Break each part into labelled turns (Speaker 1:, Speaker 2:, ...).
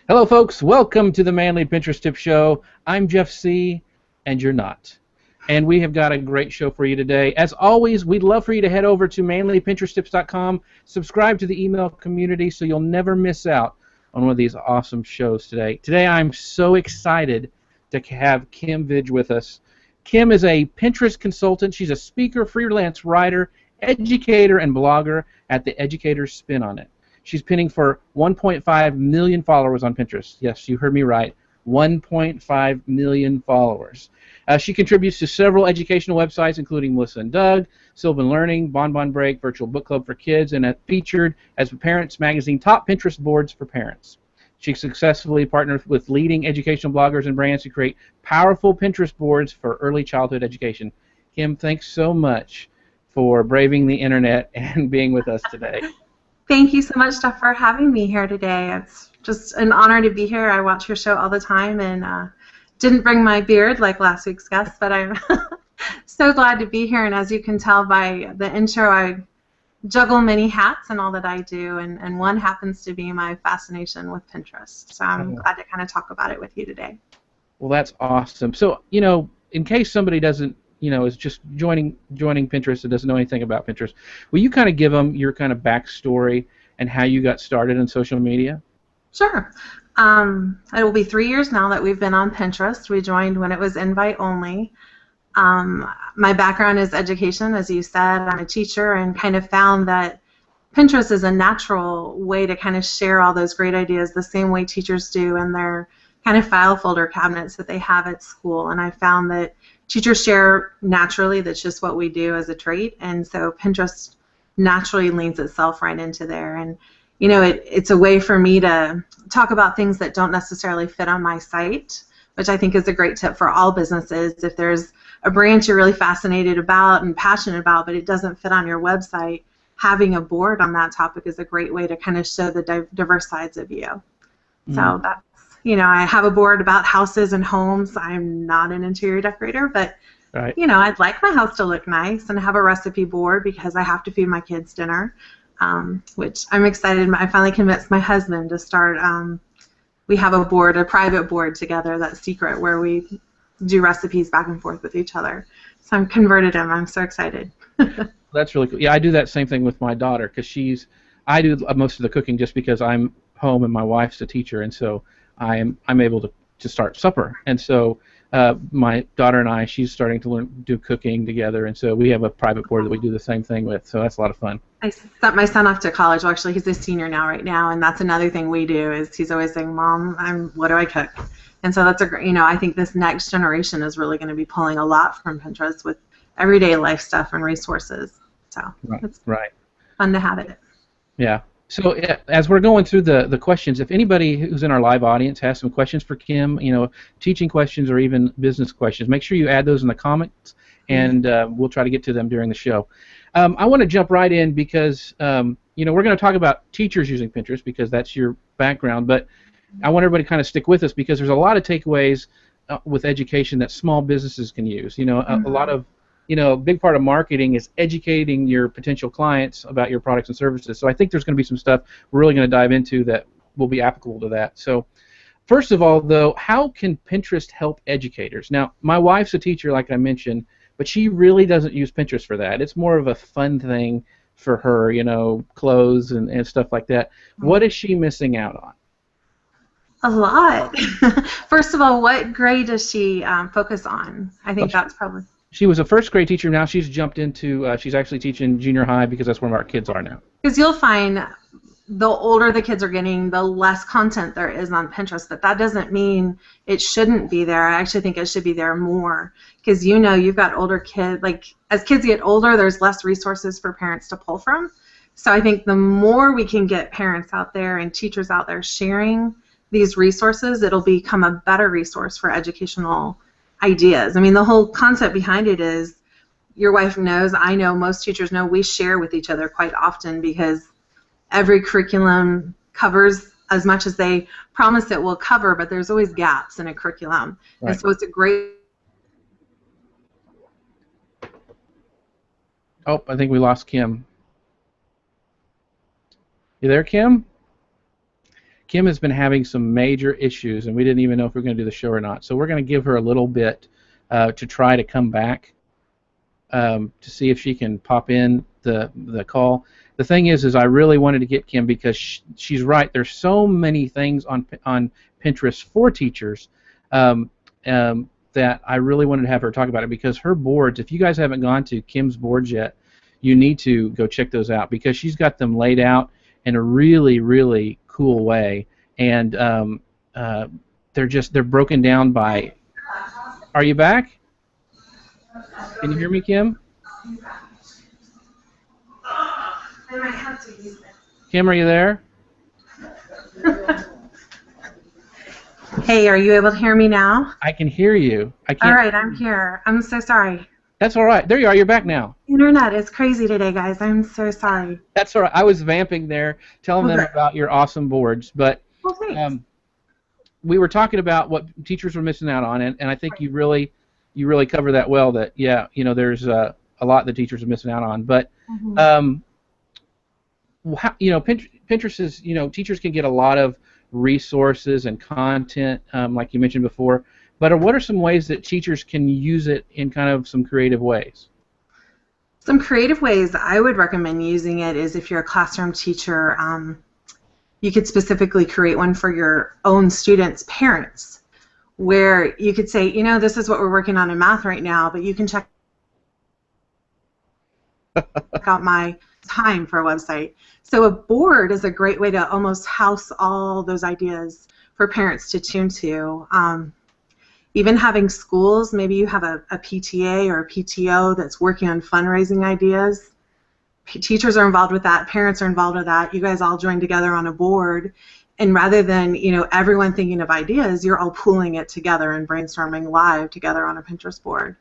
Speaker 1: Hello, folks. Welcome to the Manly Pinterest Tip Show. I'm Jeff C., and you're not. And we have got a great show for you today. As always, we'd love for you to head over to manlypinteresttips.com, subscribe to the email community so you'll never miss out on one of these awesome shows today. Today, I'm so excited to have Kim Vidge with us. Kim is a Pinterest consultant. She's a speaker, freelance writer, educator, and blogger at The Educator's Spin on It. She's pinning for 1.5 million followers on Pinterest. Yes, you heard me right. 1.5 million followers. She contributes to several educational websites, including Melissa and Doug, Sylvan Learning, Bon Bon Break, Virtual Book Club for Kids, and featured as Parents Magazine Top Pinterest Boards for Parents. She successfully partnered with leading educational bloggers and brands to create powerful Pinterest boards for early childhood education. Kim, thanks so much for braving the internet and being with us today.
Speaker 2: Thank you so much, Jeff, for having me here today. It's just an honor to be here. I watch your show all the time and didn't bring my beard like last week's guest, but I'm so glad to be here. And as you can tell by the intro, I juggle many hats in all that I do, and one happens to be my fascination with Pinterest. So I'm glad to kind of talk about it with you today.
Speaker 1: Well, that's awesome. So, in case somebody doesn't, is just joining Pinterest and doesn't know anything about Pinterest, will you kind of give them your kind of backstory and how you got started in social media?
Speaker 2: Sure. It will be 3 years now that we've been on Pinterest. We joined when it was invite only. My background is education, as you said. I'm a teacher and kind of found that Pinterest is a natural way to kind of share all those great ideas the same way teachers do in their kind of file folder cabinets that they have at school. And I found that teachers share naturally. That's just what we do as a trait. And so Pinterest naturally leans itself right into there. And it's a way for me to talk about things that don't necessarily fit on my site, which I think is a great tip for all businesses. If there's a branch you're really fascinated about and passionate about, but it doesn't fit on your website, having a board on that topic is a great way to kind of show the diverse sides of you. So that's, I have a board about houses and homes. I'm not an interior decorator, but
Speaker 1: right.
Speaker 2: I'd like my house to look nice, and have a recipe board because I have to feed my kids dinner. Which I'm excited. I finally convinced my husband to start. We have a board, a private board together, that's secret, where we do recipes back and forth with each other. So I'm converted him. I'm so excited.
Speaker 1: That's really cool. Yeah, I do that same thing with my daughter because I do most of the cooking just because I'm home and my wife's a teacher, and so I'm able to start supper. And so my daughter and I, she's starting to do cooking together, and so we have a private board that we do the same thing with. So that's a lot of fun.
Speaker 2: I sent my son off to college. Well, actually, he's a senior right now, and that's another thing we do is he's always saying, "Mom, what do I cook?" And so that's I think this next generation is really going to be pulling a lot from Pinterest with everyday life stuff and resources. So it's fun to have it.
Speaker 1: Yeah. So as we're going through the questions, if anybody who's in our live audience has some questions for Kim, teaching questions or even business questions, make sure you add those in the comments, and we'll try to get to them during the show. I want to jump right in because we're going to talk about teachers using Pinterest because that's your background, but I want everybody to kind of stick with us because there's a lot of takeaways with education that small businesses can use. A lot of a big part of marketing is educating your potential clients about your products and services. So I think there's going to be some stuff we're really going to dive into that will be applicable to that. So first of all, though, how can Pinterest help educators? Now, my wife's a teacher, like I mentioned, but she really doesn't use Pinterest for that. It's more of a fun thing for her, clothes and stuff like that. What is she missing out on?
Speaker 2: A lot. First of all, what grade does she focus on? I think that's probably...
Speaker 1: She was a first grade teacher. Now she's jumped into, she's actually teaching junior high because that's where our kids are now.
Speaker 2: Because you'll find the older the kids are getting, the less content there is on Pinterest, but that doesn't mean it shouldn't be there. I actually think it should be there more because you've got older kids. Like, as kids get older, there's less resources for parents to pull from. So I think the more we can get parents out there and teachers out there sharing these resources, it'll become a better resource for educational ideas. I mean, the whole concept behind it is, your wife knows, I know, most teachers know, we share with each other quite often because every curriculum covers as much as they promise it will cover, but there's always gaps in a curriculum. Right. And so it's a great...
Speaker 1: Oh, I think we lost Kim. You there, Kim? Kim has been having some major issues, and we didn't even know if we were going to do the show or not. So we're going to give her a little bit to try to come back to see if she can pop in the call. The thing is I really wanted to get Kim because she's right. There's so many things on Pinterest for teachers that I really wanted to have her talk about it, because her boards, if you guys haven't gone to Kim's boards yet, you need to go check those out, because she's got them laid out in a really, really cool way, and they're broken down by. Are you back? Can you hear me, Kim?
Speaker 2: I might have to use this.
Speaker 1: Kim, are you there?
Speaker 2: Hey, are you able to hear me now?
Speaker 1: I can hear you. I can't.
Speaker 2: All right, I'm here. I'm so sorry.
Speaker 1: That's all right. There you are. You're back now.
Speaker 2: Internet is crazy today, guys. I'm so sorry.
Speaker 1: That's all right. I was vamping there, telling them about your awesome boards, but we were talking about what teachers were missing out on, and I think you really cover that well. That there's a lot that teachers are missing out on, but Pinterest is teachers can get a lot of resources and content, like you mentioned before. But what are some ways that teachers can use it in kind of some creative ways?
Speaker 2: Some creative ways I would recommend using it is if you're a classroom teacher, you could specifically create one for your own students' parents, where you could say, this is what we're working on in math right now, but you can check out my time for a website. So a board is a great way to almost house all those ideas for parents to tune to. Even having schools, maybe you have a PTA or a PTO that's working on fundraising ideas. Teachers are involved with that, parents are involved with that, you guys all join together on a board, and rather than everyone thinking of ideas, you're all pooling it together and brainstorming live together on a Pinterest board.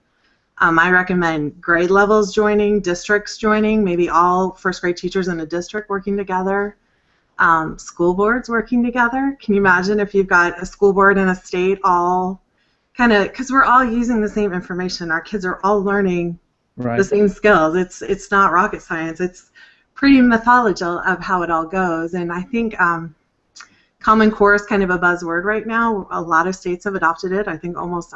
Speaker 2: I recommend grade levels joining, districts joining, maybe all first grade teachers in a district working together, school boards working together. Can you imagine if you've got a school board in a state all because we're all using the same information. Our kids are all learning the same skills. It's not rocket science. It's pretty methodical of how it all goes. And I think Common Core is kind of a buzzword right now. A lot of states have adopted it. I think almost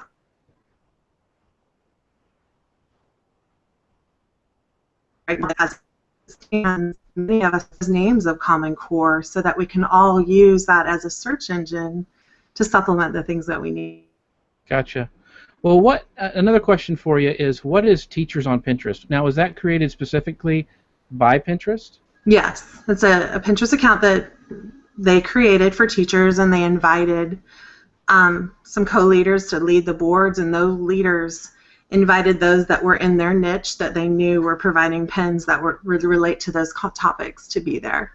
Speaker 2: and many of us use names of Common Core so that we can all use that as a search engine to supplement the things that we need.
Speaker 1: Gotcha. Well, another question for you is, what is Teachers on Pinterest? Now, was that created specifically by Pinterest?
Speaker 2: Yes, it's a Pinterest account that they created for teachers, and they invited some co-leaders to lead the boards, and those leaders invited those that were in their niche that they knew were providing pins that would relate to those topics to be there.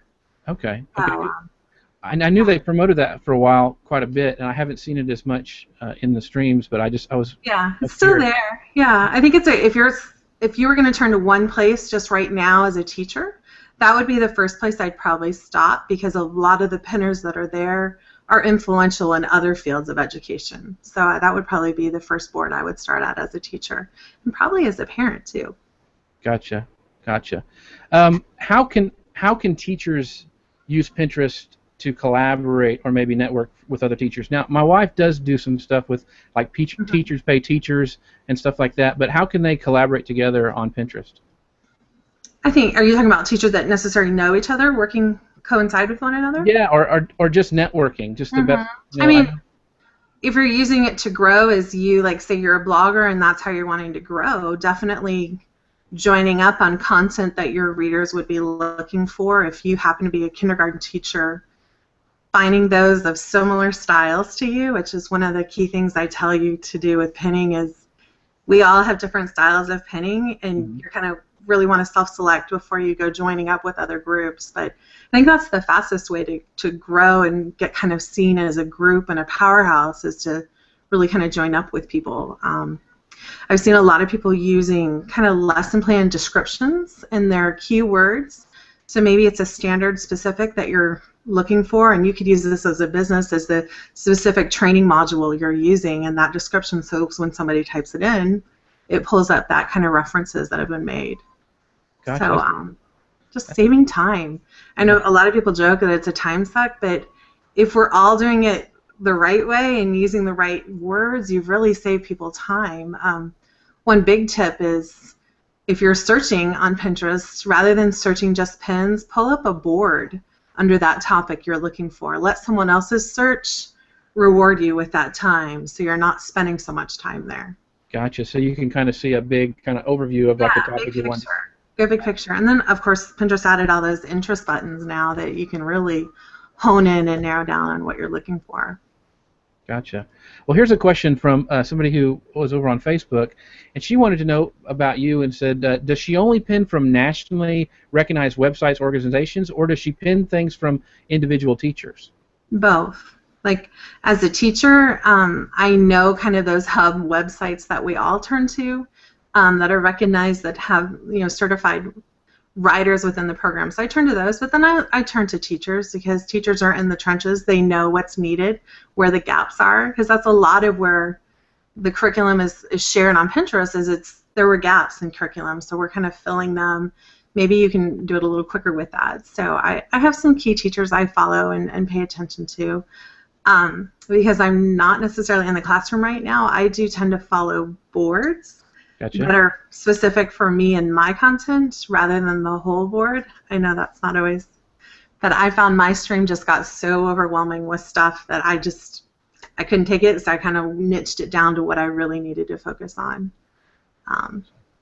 Speaker 1: Okay. I knew they promoted that for a while, quite a bit, and I haven't seen it as much in the streams. But I was.
Speaker 2: Yeah, it's still there. Yeah, I think if you were going to turn to one place just right now as a teacher, that would be the first place I'd probably stop, because a lot of the pinners that are there are influential in other fields of education. So that would probably be the first board I would start at as a teacher, and probably as a parent too.
Speaker 1: Gotcha. How can teachers use Pinterest to collaborate or maybe network with other teachers? Now, my wife does do some stuff with Teachers Pay Teachers and stuff like that, but how can they collaborate together on Pinterest?
Speaker 2: I think, are you talking about teachers that necessarily know each other, working coincide with one another?
Speaker 1: Yeah, or just networking, just the best.
Speaker 2: I mean, if you're using it to grow, as you say you're a blogger and that's how you're wanting to grow, definitely joining up on content that your readers would be looking for. If you happen to be a kindergarten teacher, finding those of similar styles to you, which is one of the key things I tell you to do with pinning, is we all have different styles of pinning, and you kind of really want to self-select before you go joining up with other groups. But I think that's the fastest way to grow and get kind of seen as a group and a powerhouse, is to really kind of join up with people. I've seen a lot of people using kind of lesson plan descriptions in their keywords. So maybe it's a standard specific that you're looking for, and you could use this as a business as the specific training module you're using in that description, so when somebody types it in, it pulls up that kind of references that have been made. Gotcha. So just saving time. I know a lot of people joke that it's a time suck, but if we're all doing it the right way and using the right words, you've really saved people time. One big tip is if you're searching on Pinterest, rather than searching just pins, pull up a board under that topic you're looking for. Let someone else's search reward you with that time, so you're not spending so much time there.
Speaker 1: Gotcha. So you can kind of see a big kind of overview of like the topic you want.
Speaker 2: Good big picture. And then, of course, Pinterest added all those interest buttons now that you can really hone in and narrow down on what you're looking for.
Speaker 1: Gotcha. Well, here's a question from somebody who was over on Facebook, and she wanted to know about you and said, does she only pin from nationally recognized websites, organizations, or does she pin things from individual teachers?
Speaker 2: Both. Like, as a teacher, I know kind of those hub websites that we all turn to that are recognized, that have, you know, certified writers within the program. So I turn to those, but then I turn to teachers, because teachers are in the trenches. They know what's needed, where the gaps are, because that's a lot of where the curriculum is shared on Pinterest. There were gaps in curriculum, so we're kind of filling them. Maybe you can do it a little quicker with that. So I have some key teachers I follow and pay attention to. Because I'm not necessarily in the classroom right now, I do tend to follow boards. Gotcha. That are specific for me and my content rather than the whole board. I know that's not always, but I found my stream just got so overwhelming with stuff that I couldn't take it, so I kind of niched it down to what I really needed to focus on.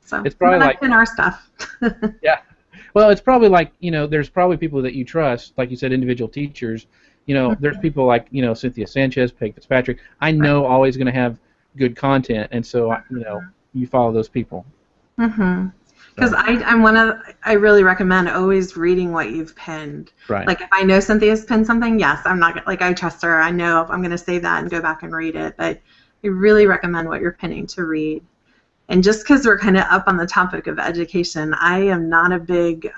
Speaker 2: So
Speaker 1: it's probably like
Speaker 2: in our stuff.
Speaker 1: Yeah. Well, it's probably like, you know, there's probably people that you trust, like you said, individual teachers. You know, there's people like, you know, Cynthia Sanchez, Peg Fitzpatrick. I know always going to have good content, and so, you know, you follow those people.
Speaker 2: Because I really recommend always reading what you've pinned.
Speaker 1: Right.
Speaker 2: Like, if I know Cynthia's pinned something, yes, I'm not, like, I trust her. I know I'm going to save that and go back and read it. But I really recommend what you're pinning to read. And just because we're kind of up on the topic of education, I am not a big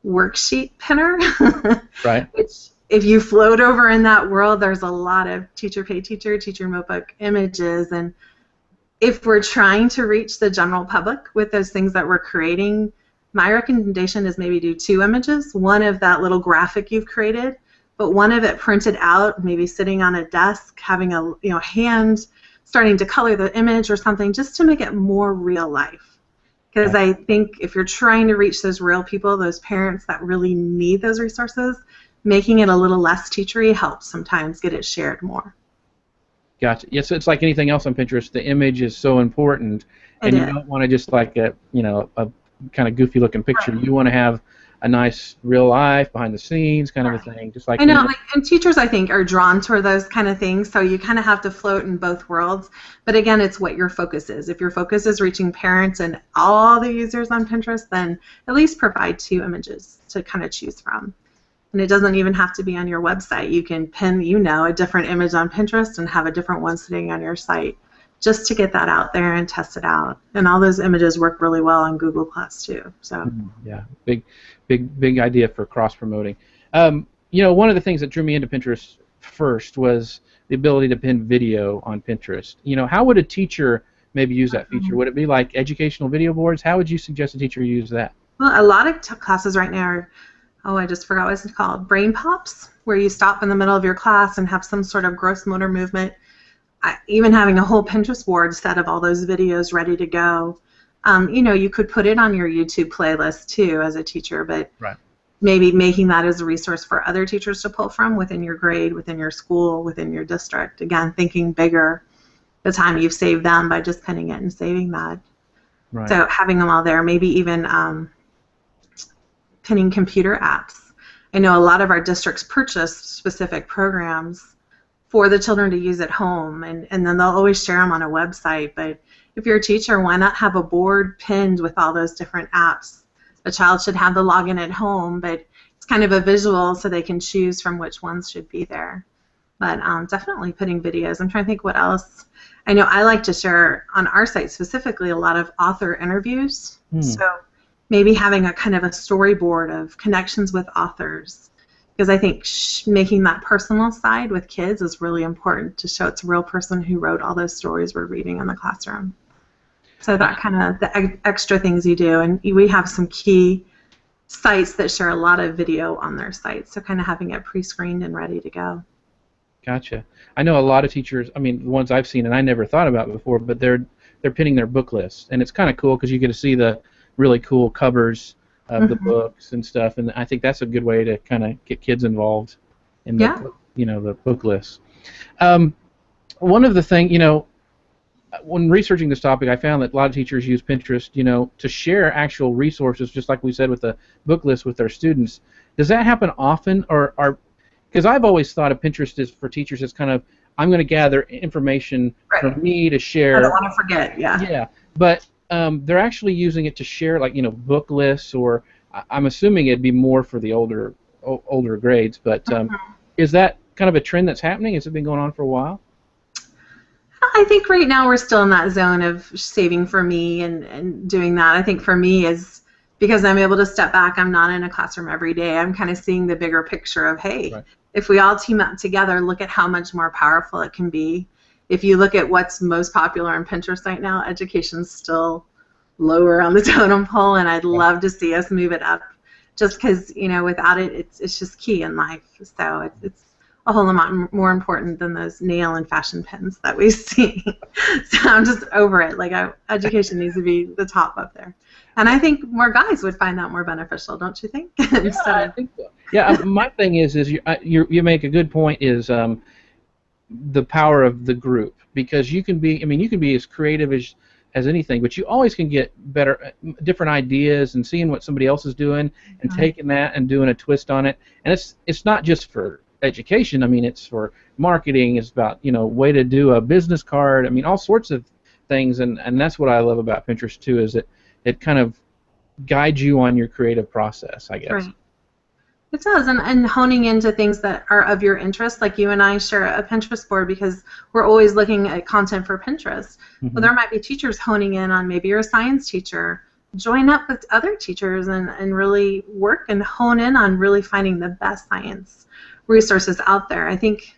Speaker 2: worksheet pinner.
Speaker 1: Right.
Speaker 2: Which, if you float over in that world, there's a lot of teacher pay teacher, teacher notebook images, and if we're trying to reach the general public with those things that we're creating, my recommendation is maybe do 2 images, one of that little graphic you've created, but one of it printed out, maybe sitting on a desk, having a hand starting to color the image or something, just to make it more real life. Because I think if you're trying to reach those real people, those parents that really need those resources, making it a little less teachery helps sometimes get it shared more.
Speaker 1: Gotcha. Yes, it's like anything else on Pinterest. The image is so important, and you don't want to just like a kind of goofy looking picture. Right. You want to have a nice real life behind the scenes kind of a thing. Just like
Speaker 2: I know, and teachers I think are drawn toward those kind of things. So you kind of have to float in both worlds. But again, it's what your focus is. If your focus is reaching parents and all the users on Pinterest, then at least provide 2 images to kind of choose from. And it doesn't even have to be on your website. You can pin, a different image on Pinterest and have a different one sitting on your site, just to get that out there and test it out. And all those images work really well on Google Plus too. So
Speaker 1: yeah, big idea for cross promoting. One of the things that drew me into Pinterest first was the ability to pin video on Pinterest. How would a teacher maybe use that feature? Would it be like educational video boards? How would you suggest a teacher use that?
Speaker 2: Well, a lot of classes right now are, I just forgot what it's called, brain pops, where you stop in the middle of your class and have some sort of gross motor movement. Even having a whole Pinterest board set of all those videos ready to go. You could put it on your YouTube playlist too as a teacher, but maybe making that as a resource for other teachers to pull from within your grade, within your school, within your district. Again, thinking bigger, the time you've saved them by just pinning it and saving that. Right. So having them all there, maybe even pinning computer apps. I know a lot of our districts purchase specific programs for the children to use at home, and then they'll always share them on a website. But if you're a teacher, why not have a board pinned with all those different apps? A child should have the login at home, but it's kind of a visual so they can choose from which ones should be there. But definitely putting videos. I'm trying to think what else. I know I like to share on our site specifically a lot of author interviews. So maybe having a kind of a storyboard of connections with authors, because I think making that personal side with kids is really important to show it's a real person who wrote all those stories we're reading in the classroom. So that kind of the extra things you do, and we have some key sites that share a lot of video on their sites, so kind of having it pre-screened and ready to go.
Speaker 1: Gotcha. I know a lot of teachers, I mean, the ones I've seen and I never thought about before, but they're pinning their book lists, and it's kind of cool because you get to see the really cool covers of the books and stuff, and I think that's a good way to kind of get kids involved in the, the book lists. One of the things, when researching this topic, I found that a lot of teachers use Pinterest, to share actual resources, just like we said with the book list with their students. Does that happen often, or because I've always thought of Pinterest as for teachers as kind of, I'm going to gather information from me to share.
Speaker 2: I don't want to forget, yeah.
Speaker 1: Yeah, but they're actually using it to share, like, book lists, or I'm assuming it'd be more for the older grades, but is that kind of a trend that's happening? Has it been going on for a while?
Speaker 2: I think right now we're still in that zone of saving for me and doing that. I think for me is because I'm able to step back, I'm not in a classroom every day, I'm kind of seeing the bigger picture of, hey, if we all team up together, look at how much more powerful it can be. If you look at what's most popular on Pinterest right now, education's still lower on the totem pole, and I'd love to see us move it up, just because, without it, it's just key in life. So it's a whole lot more important than those nail and fashion pins that we see. So I'm just over it. Like, education needs to be the top up there. And I think more guys would find that more beneficial, don't you think?
Speaker 1: Yeah, I think so. Yeah, my thing is you make a good point, is the power of the group, because you can be as creative as anything, but you always can get different ideas, and seeing what somebody else is doing and taking that and doing a twist on it. And it's not just for education. I mean, it's for marketing. It's about way to do a business card. I mean, all sorts of things, and that's what I love about Pinterest too, is it kind of guides you on your creative process, I guess. Right.
Speaker 2: It does, and honing into things that are of your interest, like you and I share a Pinterest board because we're always looking at content for Pinterest. Well, there might be teachers honing in on, maybe you're a science teacher. Join up with other teachers and really work and hone in on really finding the best science resources out there. I think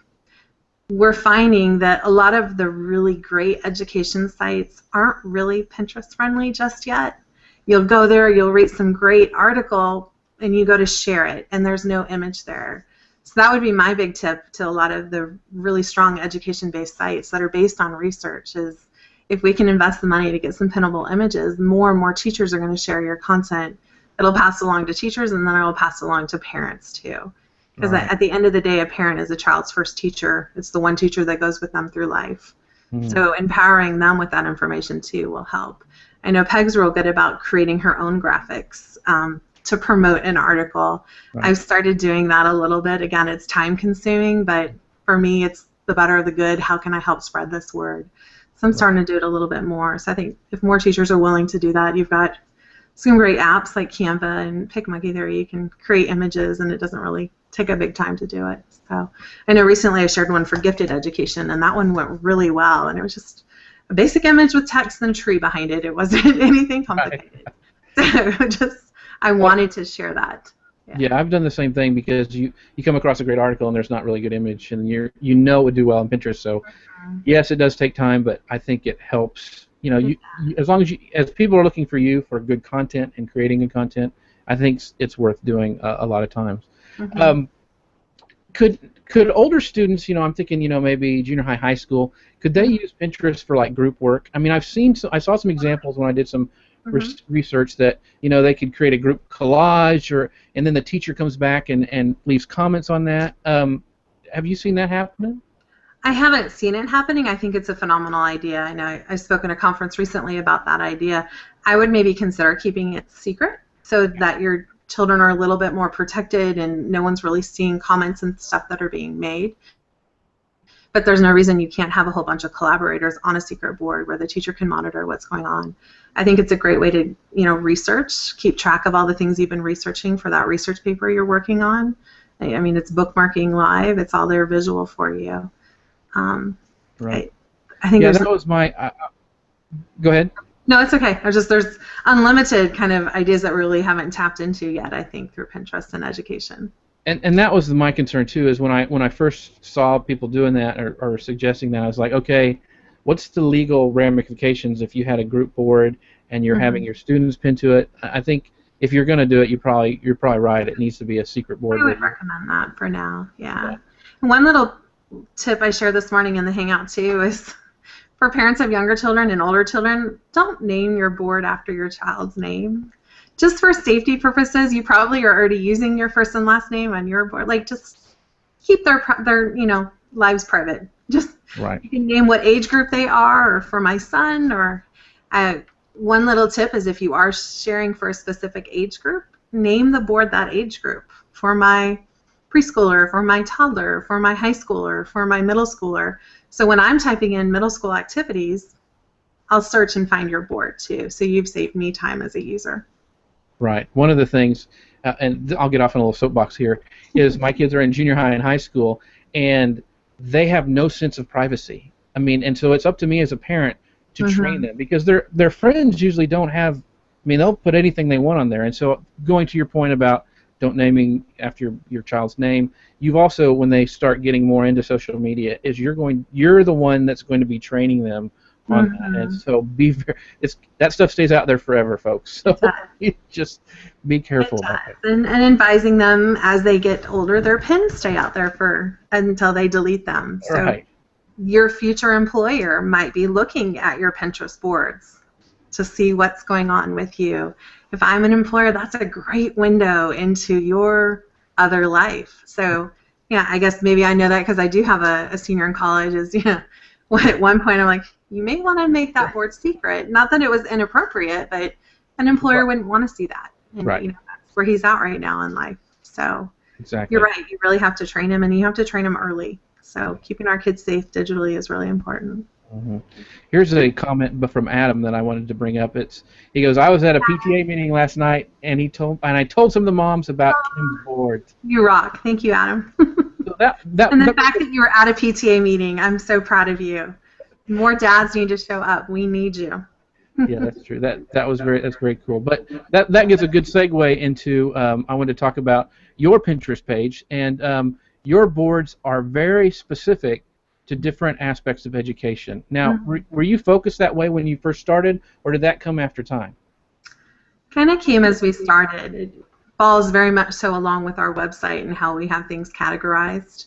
Speaker 2: we're finding that a lot of the really great education sites aren't really Pinterest friendly just yet. You'll go there, you'll read some great article, and you go to share it, and there's no image there. So that would be my big tip to a lot of the really strong education-based sites that are based on research, is if we can invest the money to get some pinnable images, more and more teachers are going to share your content. It'll pass along to teachers, and then it'll pass along to parents too. Because at the end of the day, a parent is a child's first teacher. It's the one teacher that goes with them through life. So empowering them with that information too will help. I know Peg's real good about creating her own graphics to promote an article. I've started doing that a little bit. Again, it's time consuming, but for me, it's the better of the good. How can I help spread this word? So I'm starting to do it a little bit more. So I think if more teachers are willing to do that, you've got some great apps like Canva and PicMonkey there. You can create images, and it doesn't really take a big time to do it. So I know recently I shared one for gifted education, and that one went really well. And it was just a basic image with text and a tree behind it. It wasn't anything complicated. So I wanted to share that.
Speaker 1: Yeah, I've done the same thing, because you come across a great article and there's not really good image, and it would do well on Pinterest. So yes, it does take time, but I think it helps. As long as people are looking for you for good content and creating good content, I think it's worth doing a lot of times. Could older students, I'm thinking, maybe junior high, high school, could they use Pinterest for like group work? I mean, I saw some examples when I did some research that they could create a group collage, and then the teacher comes back and leaves comments on that. Have you seen that happening?
Speaker 2: I haven't seen it happening. I think it's a phenomenal idea. I know I spoke in a conference recently about that idea. I would maybe consider keeping it secret so that your children are a little bit more protected and no one's really seeing comments and stuff that are being made. But there's no reason you can't have a whole bunch of collaborators on a secret board where the teacher can monitor what's going on. I think it's a great way to, research, keep track of all the things you've been researching for that research paper you're working on. I mean, it's bookmarking live. It's all there visual for you.
Speaker 1: Right.
Speaker 2: I think
Speaker 1: that was my. Go ahead.
Speaker 2: No, it's okay. There's unlimited kind of ideas that we really haven't tapped into yet, I think, through Pinterest and education.
Speaker 1: And that was my concern too. Is when I first saw people doing that or suggesting that, I was like, okay, what's the legal ramifications if you had a group board and you're having your students pin to it? I think if you're going to do it, you're probably right. It needs to be a secret board.
Speaker 2: I would recommend that for now. Yeah. One little tip I shared this morning in the Hangout too is for parents of younger children and older children, don't name your board after your child's name. Just for safety purposes, you probably are already using your first and last name on your board. Like, just keep their lives private. Just You can name what age group they are, or for my son, or one little tip is if you are sharing for a specific age group, name the board that age group. For my preschooler, for my toddler, for my high schooler, for my middle schooler. So when I'm typing in middle school activities, I'll search and find your board too. So you've saved me time as a user.
Speaker 1: Right. One of the things, and I'll get off on a little soapbox here, is my kids are in junior high and high school, and they have no sense of privacy. I mean, and so it's up to me as a parent to train them, because their friends usually don't have. I mean, they'll put anything they want on there. And so, going to your point about don't naming after your child's name, you've also, when they start getting more into social media, is you're the one that's going to be training them on that. And so that stuff stays out there forever, folks. So you just be careful about that.
Speaker 2: And advising them as they get older, their pins stay out there until they delete them. So your future employer might be looking at your Pinterest boards to see what's going on with you. If I'm an employer, that's a great window into your other life. So, yeah, I guess maybe I know that because I do have a senior in college. At one point I'm like, you may want to make that board secret. Not that it was inappropriate, but an employer wouldn't want to see that. And, that's where he's at right now in life. So you're right. You really have to train him, and you have to train him early. So keeping our kids safe digitally is really important.
Speaker 1: Here's a comment from Adam that I wanted to bring up. He goes, I was at a PTA meeting last night, and I told some of the moms about Kim's board.
Speaker 2: You rock. Thank you, Adam.
Speaker 1: So
Speaker 2: and the fact that you were at a PTA meeting, I'm so proud of you. More dads need to show up. We need you.
Speaker 1: Yeah, that's true. That's very cool. But that gives a good segue into I want to talk about your Pinterest page, and your boards are very specific to different aspects of education. Now, were you focused that way when you first started, or did that come after time?
Speaker 2: Kind of came as we started. It falls very much so along with our website and how we have things categorized.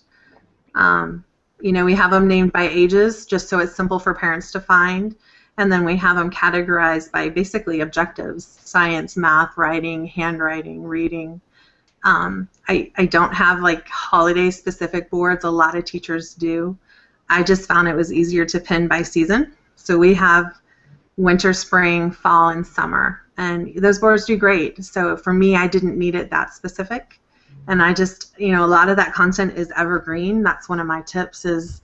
Speaker 2: We have them named by ages, just so it's simple for parents to find. And then we have them categorized by basically objectives: science, math, writing, handwriting, reading. I don't have like holiday-specific boards. A lot of teachers do. I just found it was easier to pin by season. So we have winter, spring, fall, and summer. And those boards do great. So for me, I didn't need it that specific. And I just, a lot of that content is evergreen. That's one of my tips is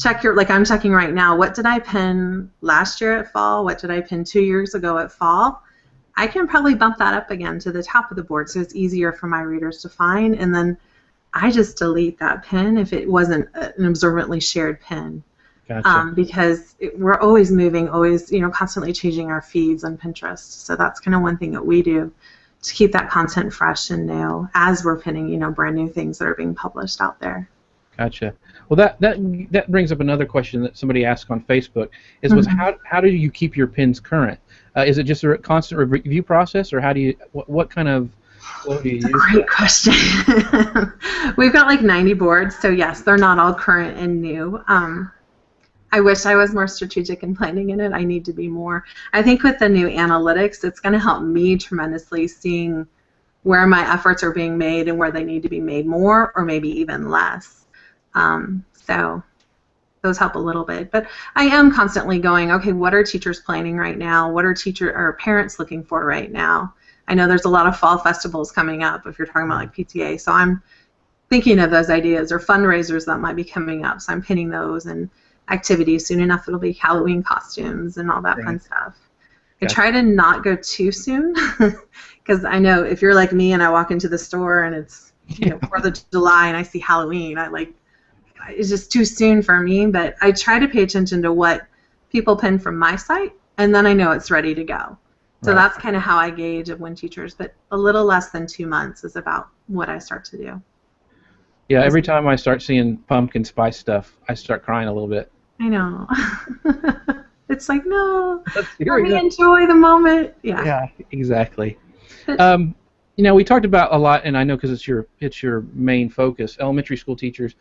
Speaker 2: I'm checking right now, what did I pin last year at fall? What did I pin 2 years ago at fall? I can probably bump that up again to the top of the board so it's easier for my readers to find. And then I just delete that pin if it wasn't an observantly shared pin.
Speaker 1: Gotcha.
Speaker 2: Because we're always moving, always, constantly changing our feeds on Pinterest. So that's kind of one thing that we do to keep that content fresh and new as we're pinning, brand new things that are being published out there.
Speaker 1: Gotcha. Well, that brings up another question that somebody asked on Facebook. How do you keep your pins current? Is it just a constant review process, or what kind of flow do you use?
Speaker 2: Great question. We've got like 90 boards, so yes, they're not all current and new. I wish I was more strategic in planning in it. I need to be more. I think with the new analytics, it's going to help me tremendously seeing where my efforts are being made and where they need to be made more or maybe even less. So those help a little bit. But I am constantly going, okay, what are teachers planning right now? What are parents looking for right now? I know there's a lot of fall festivals coming up if you're talking about like PTA. So I'm thinking of those ideas or fundraisers that might be coming up. So I'm pinning those and activities. Soon enough it'll be Halloween costumes and all that fun stuff. Gotcha. I try to not go too soon because I know if you're like me and I walk into the store and it's 4th of July and I see Halloween, it's just too soon for me. But I try to pay attention to what people pin from my site, and then I know it's ready to go. So that's kind of how I gauge of when teachers, but a little less than 2 months is about what I start to do.
Speaker 1: Yeah, every time I start seeing pumpkin spice stuff, I start crying a little bit.
Speaker 2: I know. It's like, no, let me enjoy the moment. Yeah.
Speaker 1: Yeah, exactly. We talked about a lot, and I know because it's your main focus. Elementary school teachers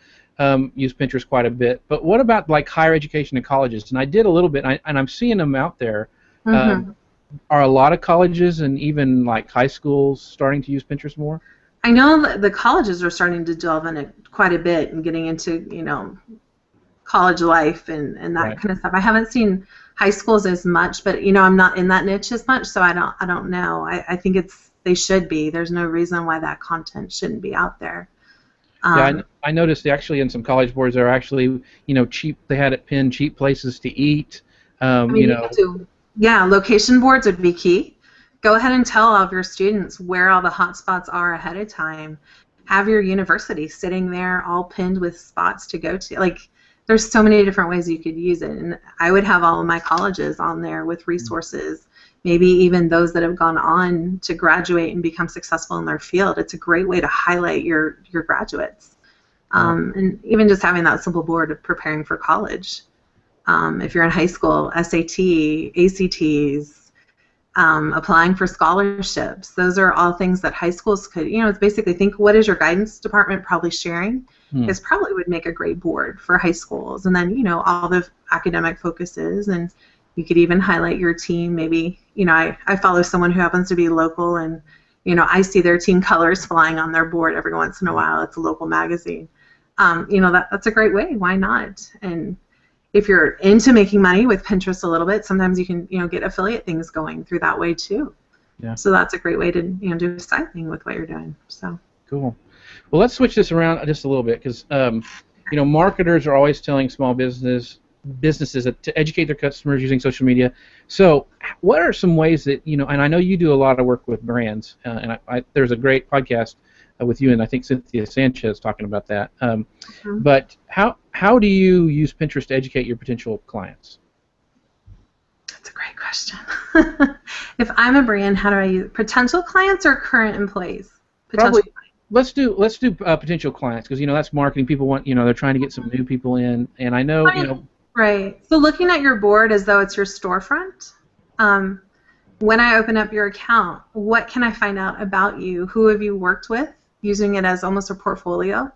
Speaker 1: use Pinterest quite a bit, but what about like higher education and colleges? And I did a little bit, and I'm seeing them out there.
Speaker 2: Mm-hmm.
Speaker 1: Are a lot of colleges and even like high schools starting to use Pinterest more?
Speaker 2: I know that the colleges are starting to delve in it quite a bit and getting into, college life and that
Speaker 1: Right.
Speaker 2: kind of stuff. I haven't seen high schools as much, but I'm not in that niche as much, so I don't know. I think they should be. There's no reason why that content shouldn't be out there.
Speaker 1: Yeah, I noticed actually in some college boards there are actually cheap. They had it pinned cheap places to eat.
Speaker 2: Location boards would be key. Go ahead and tell all of your students where all the hot spots are ahead of time. Have your university sitting there all pinned with spots to go to. Like, there's so many different ways you could use it, and I would have all of my colleges on there with resources, maybe even those that have gone on to graduate and become successful in their field. It's a great way to highlight your graduates. And even just having that simple board of preparing for college. If you're in high school, SAT, ACTs, applying for scholarships, those are all things that high schools could, it's basically think, what is your guidance department probably sharing? Is probably would make a great board for high schools. And then, all the academic focuses, and you could even highlight your team. Maybe, I follow someone who happens to be local, and, I see their team colors flying on their board every once in a while. It's a local magazine. That's a great way. Why not? And if you're into making money with Pinterest a little bit, sometimes you can, get affiliate things going through that way too.
Speaker 1: Yeah.
Speaker 2: So that's a great way to, do a side thing with what you're doing. So.
Speaker 1: Cool. Well, let's switch this around just a little bit because, marketers are always telling small businesses to educate their customers using social media. So what are some ways that, and I know you do a lot of work with brands, and there's a great podcast with you and I think Cynthia Sanchez talking about that. But how do you use Pinterest to educate your potential clients?
Speaker 2: That's a great question. If I'm a brand, how do I use potential clients or current employees?
Speaker 1: Probably. Let's do potential clients because that's marketing. People want they're trying to get some new people in, and I know
Speaker 2: Right. So looking at your board as though it's your storefront. When I open up your account, what can I find out about you? Who have you worked with? Using it as almost a portfolio.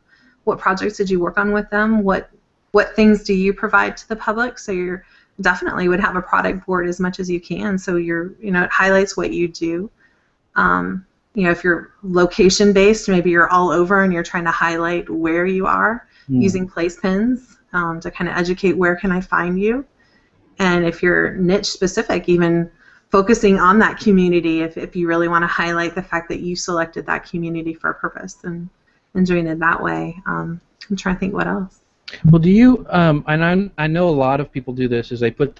Speaker 2: What projects did you work on with them? What things do you provide to the public? So you're definitely would have a product board as much as you can. So it highlights what you do. If you're location based, maybe you're all over and you're trying to highlight where you are using place pins to kind of educate where can I find you. And if you're niche specific, even focusing on that community, if you really want to highlight the fact that you selected that community for a purpose and doing it that way. I'm trying to think what else.
Speaker 1: Well, do you, and I know a lot of people do this, is they put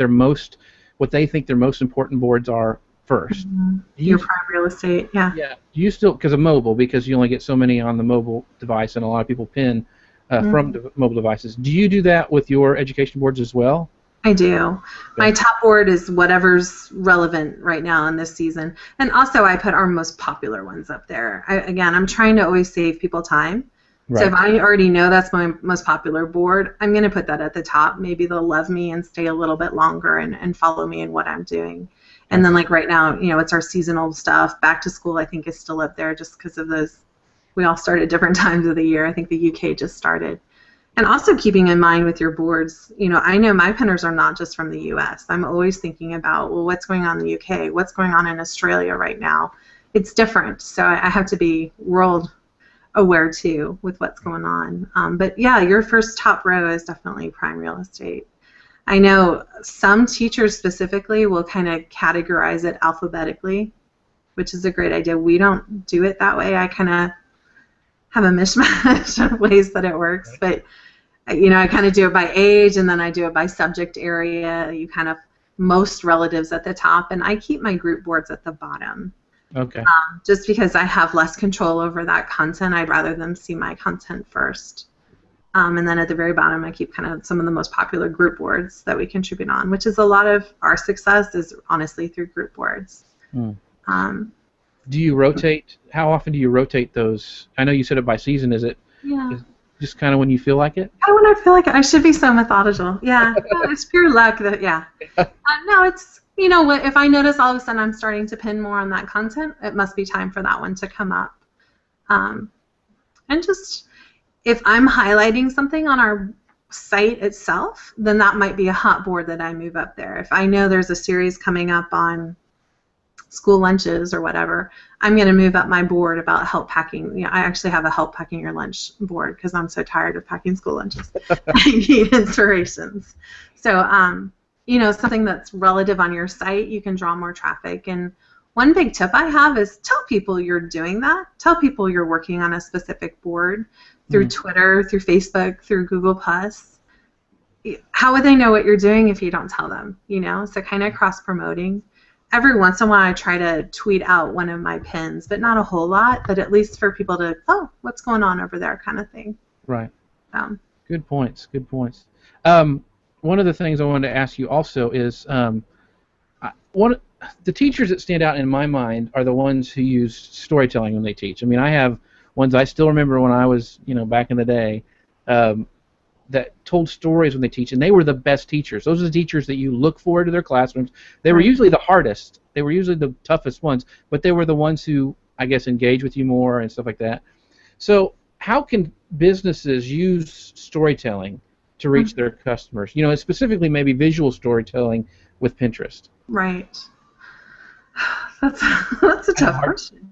Speaker 1: what they think their most important boards are first.
Speaker 2: Your prime real estate, yeah.
Speaker 1: Yeah. Do you still, because of mobile, because you only get so many on the mobile device and a lot of people pin from mobile devices. Do you do that with your education boards as well?
Speaker 2: I do. My top board is whatever's relevant right now in this season. And also I put our most popular ones up there. I'm trying to always save people time. Right. So if I already know that's my most popular board, I'm going to put that at the top. Maybe they'll love me and stay a little bit longer and follow me in what I'm doing. And then like right now, it's our seasonal stuff. Back to school I think is still up there just because of those. We all start at different times of the year. I think the UK just started. And also keeping in mind with your boards, I know my pinners are not just from the U.S. I'm always thinking about, well, what's going on in the UK? What's going on in Australia right now? It's different, so I have to be world aware too with what's going on. But yeah, your first top row is definitely prime real estate. I know some teachers specifically will kind of categorize it alphabetically, which is a great idea. We don't do it that way. I kind of have a mishmash of ways that it works, but I kind of do it by age, and then I do it by subject area. You kind of most relatives at the top, and I keep my group boards at the bottom.
Speaker 1: Okay.
Speaker 2: Just because I have less control over that content, I'd rather them see my content first. And then at the very bottom, I keep kind of some of the most popular group boards that we contribute on, which is a lot of our success is honestly through group boards.
Speaker 1: Do you rotate? How often do you rotate those? I know you said it by season. Is it just kind of when you feel like it?
Speaker 2: Kind of when I feel like it. I should be so methodical. Yeah, no, it's pure luck. No, it's you know what, if I notice all of a sudden I'm starting to pin more on that content, it must be time for that one to come up. And just, if I'm highlighting something on our site itself, then that might be a hot board that I move up there. If I know there's a series coming up on school lunches or whatever, I'm going to move up my board about help packing. You know, I actually have a help packing your lunch board because I'm so tired of packing school lunches. I need inspirations. So, you know, something that's relative on your site, you can draw more traffic. And one big tip I have is tell people you're doing that. Tell people you're working on a specific board through Twitter, through Facebook, through Google+. How would they know what you're doing if you don't tell them, you know? So kind of cross-promoting. Every once in a while I try to tweet out one of my pins, but not a whole lot, but at least for people to, oh, what's going on over there kind of thing.
Speaker 1: Right. Good points. Good points. One of the things I wanted to ask you also is the teachers that stand out in my mind are the ones who use storytelling when they teach. I mean, I have ones I still remember when I was, you know, back in the day, that told stories when they teach, and they were the best teachers. Those are the teachers that you look forward to their classrooms. They were usually the hardest. They were usually the toughest ones, but they were the ones who, I guess, engage with you more and stuff like that. So how can businesses use storytelling to reach their customers? You know, specifically maybe visual storytelling with Pinterest.
Speaker 2: Right. That's a tough question.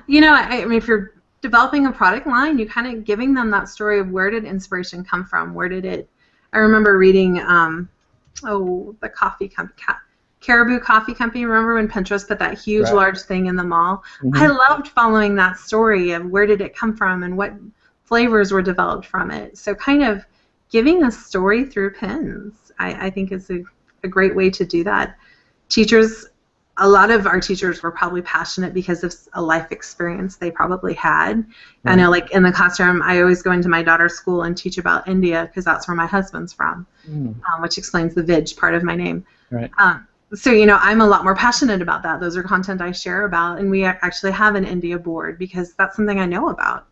Speaker 2: You know, I mean, if you're developing a product line, you kind of giving them that story of where did inspiration come from? Where did it? I remember reading, the coffee company, Caribou Coffee Company. Remember when Pinterest put that huge, large thing in the mall? I loved following that story of where did it come from and what flavors were developed from it. So kind of giving a story through pins, I think is a great way to do that. Teachers, a lot of our teachers were probably passionate because of a life experience they probably had. I know, like in the classroom, I always go into my daughter's school and teach about India because that's where my husband's from, which explains the Vij part of my name. Right. So, you know, I'm a lot more passionate about that. Those are content I share about, and we actually have an India board because that's something I know about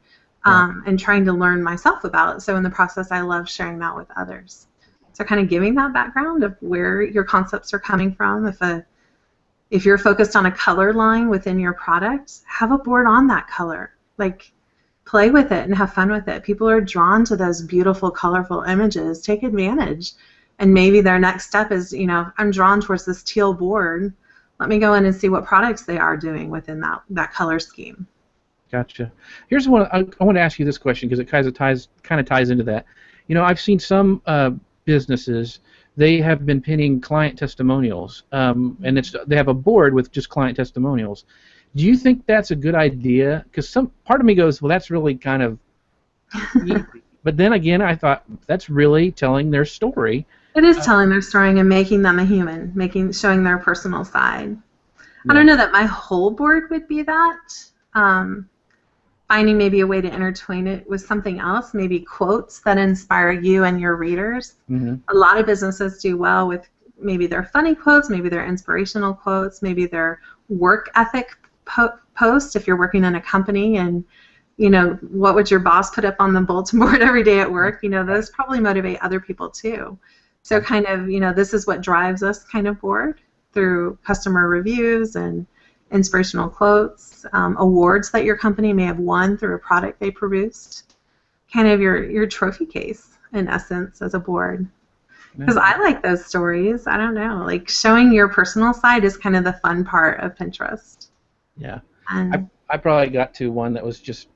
Speaker 2: and trying to learn myself about. So in the process, I love sharing that with others. So kind of giving that background of where your concepts are coming from. If you're focused on a color line within your product, have a board on that color. Like, play with it and have fun with it. People are drawn to those beautiful, colorful images. Take advantage. And maybe their next step is, you know, I'm drawn towards this teal board. Let me go in and see what products they are doing within that color scheme.
Speaker 1: Gotcha. Here's one. I want to ask you this question because it kind of ties into that. You know, I've seen some businesses, they have been pinning client testimonials, and they have a board with just client testimonials. Do you think that's a good idea? Because some part of me goes, well, that's really kind of easy. But then again, I thought that's really telling their story.
Speaker 2: It is telling their story and making them a human, showing their personal side. I don't know that my whole board would be that. Finding maybe a way to intertwine it with something else, maybe quotes that inspire you and your readers. A lot of businesses do well with maybe their funny quotes, maybe their inspirational quotes, maybe their work ethic post if you're working in a company and, you know, what would your boss put up on the bulletin board every day at work? You know, those probably motivate other people too. So kind of, you know, this is what drives us kind of board through customer reviews and inspirational quotes, awards that your company may have won through a product they produced, kind of your trophy case in essence as a board. Because I like those stories. I don't know, like showing your personal side is kind of the fun part of Pinterest. Yeah,
Speaker 1: I probably got to one that was just,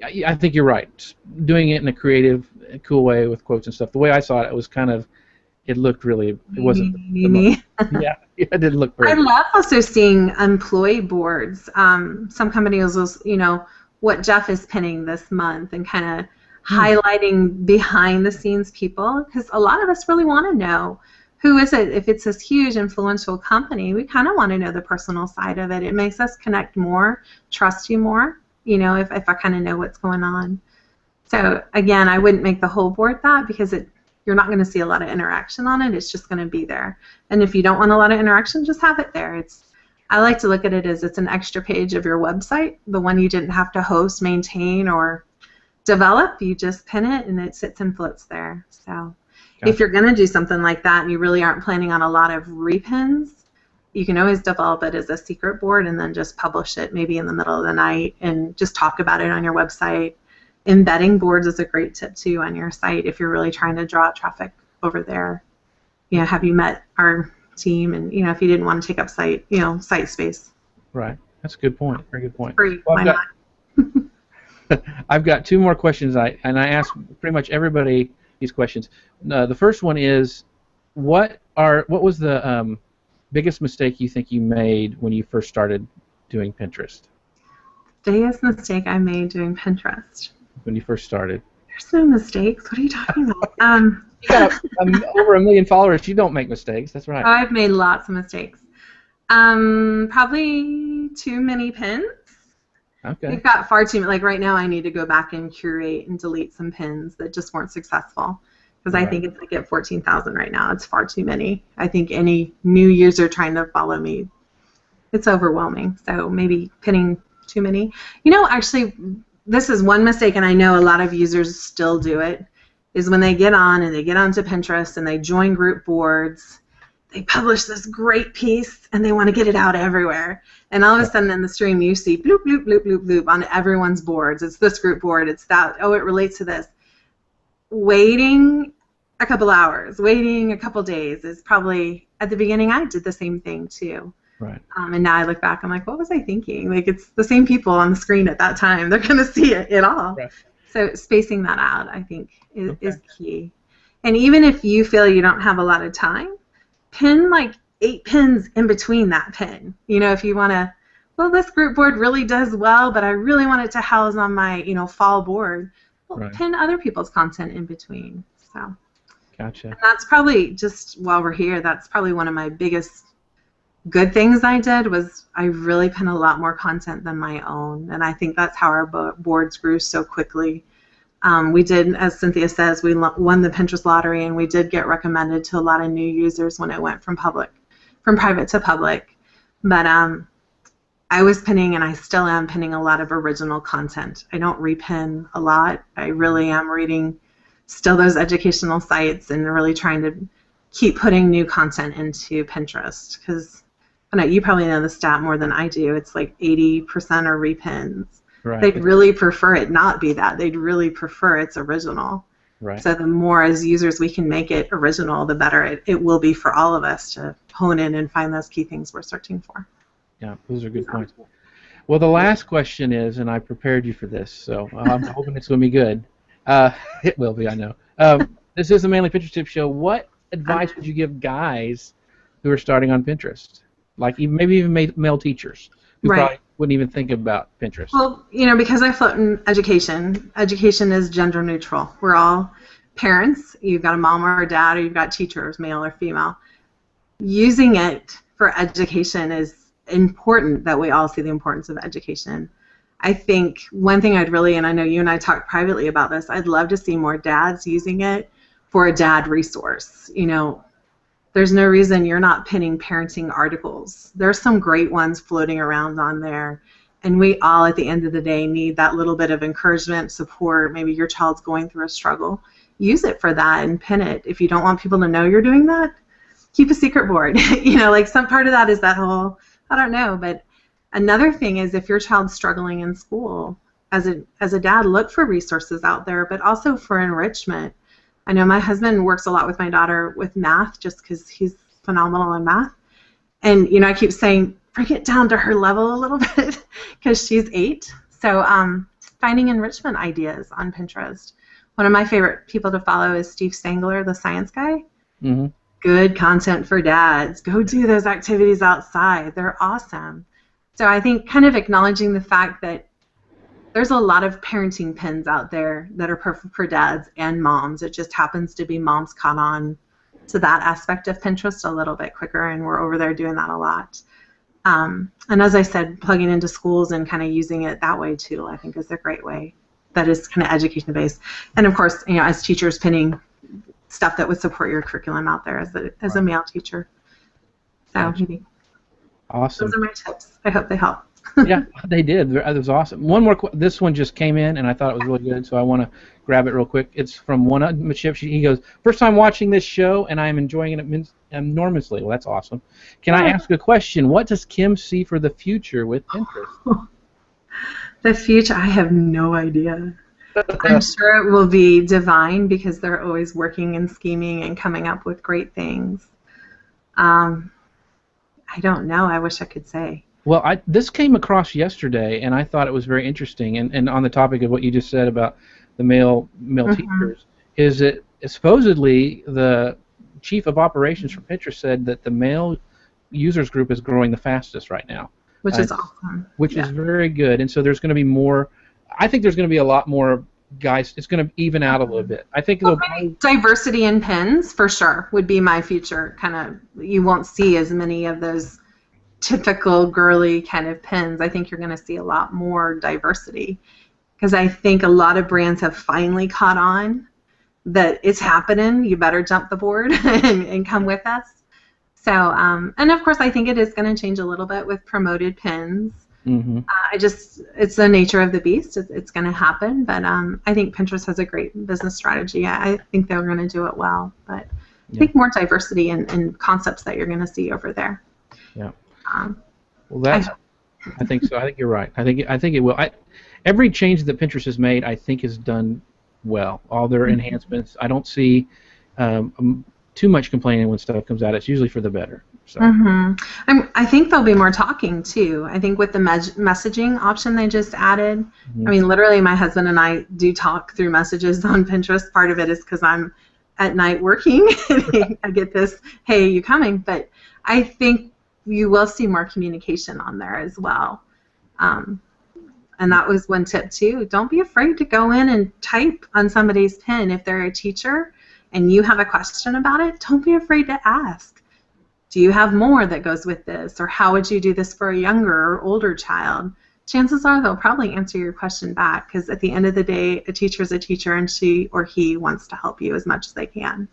Speaker 1: I think you're right, doing it in a creative, cool way with quotes and stuff. The way I saw it, it was kind of, it looked really, it wasn't, yeah, it didn't look very
Speaker 2: I love also seeing employee boards. Some companies will, you know, what Jeff is pinning this month and kind of highlighting behind the scenes people, because a lot of us really want to know who is it. If it's this huge influential company, we kind of want to know the personal side of it. It makes us connect more, trust you more, you know, if I kind of know what's going on. So again, I wouldn't make the whole board that because you're not going to see a lot of interaction on it. It's just going to be there. And if you don't want a lot of interaction, just have it there. I like to look at it as it's an extra page of your website, the one you didn't have to host, maintain, or develop. You just pin it, and it sits and floats there. So If you're going to do something like that and you really aren't planning on a lot of repins, you can always develop it as a secret board and then just publish it maybe in the middle of the night and just talk about it on your website. Embedding boards is a great tip too on your site if you're really trying to draw traffic over there. You know, have you met our team? And you know, if you didn't want to take up site space.
Speaker 1: Right. That's a good point. Very good point.
Speaker 2: Free. Well, why
Speaker 1: not? I've got two more questions. I ask pretty much everybody these questions. The first one is, what was the biggest mistake you think you made when you first started doing Pinterest?
Speaker 2: Biggest mistake I made doing Pinterest.
Speaker 1: When you first started.
Speaker 2: There's no mistakes. What are you talking about?
Speaker 1: You got over 1 million followers. You don't make mistakes. That's right.
Speaker 2: I've made lots of mistakes. Probably too many pins.
Speaker 1: Okay.
Speaker 2: We've got far too many. Like right now, I need to go back and curate and delete some pins that just weren't successful. Because I think it's like at 14,000 right now. It's far too many. I think any new user trying to follow me, it's overwhelming. So maybe pinning too many. You know, actually, this is one mistake, and I know a lot of users still do it, is when they get on and they get onto Pinterest and they join group boards, they publish this great piece and they want to get it out everywhere. And all of a sudden in the stream you see bloop, bloop, bloop, bloop, bloop on everyone's boards. It's this group board, it's that, oh, it relates to this. Waiting a couple hours, waiting a couple days is probably, at the beginning I did the same thing too.
Speaker 1: Right.
Speaker 2: And now I look back, I'm like, what was I thinking? Like, it's the same people on the screen at that time. They're going to see it all. Right. So spacing that out, I think, is key. And even if you feel you don't have a lot of time, pin like 8 pins in between that pin. You know, if you want to, well, this group board really does well, but I really want it to house on my, fall board. Well, pin other people's content in between. So.
Speaker 1: Gotcha.
Speaker 2: And that's probably, just while we're here, that's probably one of my biggest good things I did was I really pin a lot more content than my own, and I think that's how our boards grew so quickly. We did, as Cynthia says, we won the Pinterest lottery, and we did get recommended to a lot of new users when it went from private to public. But I was pinning, and I still am pinning a lot of original content. I don't repin a lot. I really am reading still those educational sites and really trying to keep putting new content into Pinterest, because you probably know the stat more than I do. It's like 80% are repins. Right. They'd really prefer it not be that. They'd really prefer it's original. Right. So the more as users we can make it original, the better it will be for all of us to hone in and find those key things we're searching for.
Speaker 1: Yeah, those are good points. Well, the last question is, and I prepared you for this, so I'm hoping it's going to be good. It will be, I know. This is the Manly Pinterest Tip Show. What advice would you give guys who are starting on Pinterest? Like maybe even male teachers who probably wouldn't even think about Pinterest.
Speaker 2: Well, because I float in education, education is gender neutral. We're all parents. You've got a mom or a dad, or you've got teachers, male or female. Using it for education is important, that we all see the importance of education. I think one thing I'd really, and I know you and I talked privately about this, I'd love to see more dads using it for a dad resource. There's no reason you're not pinning parenting articles. There's some great ones floating around on there, and we all, at the end of the day, need that little bit of encouragement, support. Maybe your child's going through a struggle. Use it for that and pin it. If you don't want people to know you're doing that, keep a secret board. Like some part of that is that whole, I don't know, but another thing is if your child's struggling in school, as a dad, look for resources out there, but also for enrichment. I know my husband works a lot with my daughter with math just because he's phenomenal in math. And, I keep saying, bring it down to her level a little bit because she's 8. So finding enrichment ideas on Pinterest. One of my favorite people to follow is Steve Stangler, the science guy. Mm-hmm. Good content for dads. Go do those activities outside. They're awesome. So I think kind of acknowledging the fact that there's a lot of parenting pins out there that are perfect for dads and moms. It just happens to be moms caught on to that aspect of Pinterest a little bit quicker, and we're over there doing that a lot. And as I said, plugging into schools and kind of using it that way too, I think is a great way. That is kind of education-based. And of course, as teachers, pinning stuff that would support your curriculum out there as a male teacher. So maybe.
Speaker 1: Awesome.
Speaker 2: Those are my tips. I hope they help.
Speaker 1: Yeah, they did. It was awesome. One more. This one just came in, and I thought it was really good, so I want to grab it real quick. It's from one of Chip. He goes, "First time watching this show, and I am enjoying it enormously." Well, that's awesome. Can I ask a question? What does Kim see for the future with Pinterest?
Speaker 2: The future, I have no idea. I'm sure it will be divine because they're always working and scheming and coming up with great things. I don't know. I wish I could say.
Speaker 1: Well, this came across yesterday, and I thought it was very interesting. And on the topic of what you just said about the male teachers, is that supposedly the chief of operations for Pinterest said that the male users group is growing the fastest right now.
Speaker 2: Which is awesome.
Speaker 1: Which is very good. And so there's going to be more. I think there's going to be a lot more guys. It's going to even out a little bit. I think
Speaker 2: diversity in pins for sure would be my future kind of. You won't see as many of those typical girly kind of pins. I think you're going to see a lot more diversity because I think a lot of brands have finally caught on that it's happening. You better jump the board and come with us. So, and of course, I think it is going to change a little bit with promoted pins. It's the nature of the beast. It's going to happen, but I think Pinterest has a great business strategy. I think they're going to do it well, but I think more diversity in concepts that you're going to see over there.
Speaker 1: Yeah. Well, I think so. I think you're right. I think it will. Every change that Pinterest has made, I think, is done well. All their enhancements. I don't see too much complaining when stuff comes out. It's usually for the better. So.
Speaker 2: I think there'll be more talking too. I think with the messaging option they just added. I mean, literally, my husband and I do talk through messages on Pinterest. Part of it is because I'm at night working. I get this, "Hey, you coming?" But I think you will see more communication on there as well. And that was one tip too. Don't be afraid to go in and type on somebody's pin. If they're a teacher and you have a question about it, don't be afraid to ask. Do you have more that goes with this? Or how would you do this for a younger or older child? Chances are they'll probably answer your question back because at the end of the day, a teacher is a teacher and she or he wants to help you as much as they can.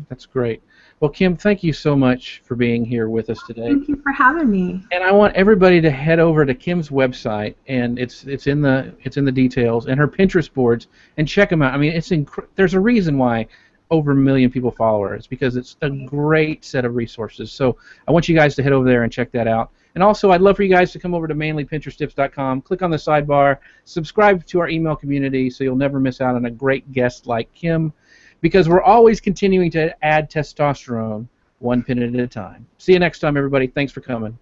Speaker 1: That's great. Well, Kim, thank you so much for being here with us today.
Speaker 2: Thank you for having me.
Speaker 1: And I want everybody to head over to Kim's website, and it's in the details, and her Pinterest boards, and check them out. I mean, there's a reason why over 1 million people follow her. It's because it's a great set of resources. So I want you guys to head over there and check that out. And also, I'd love for you guys to come over to manlypinteresttips.com, click on the sidebar, subscribe to our email community so you'll never miss out on a great guest like Kim, because we're always continuing to add testosterone one pin at a time. See you next time, everybody. Thanks for coming.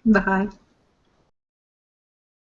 Speaker 2: Bye.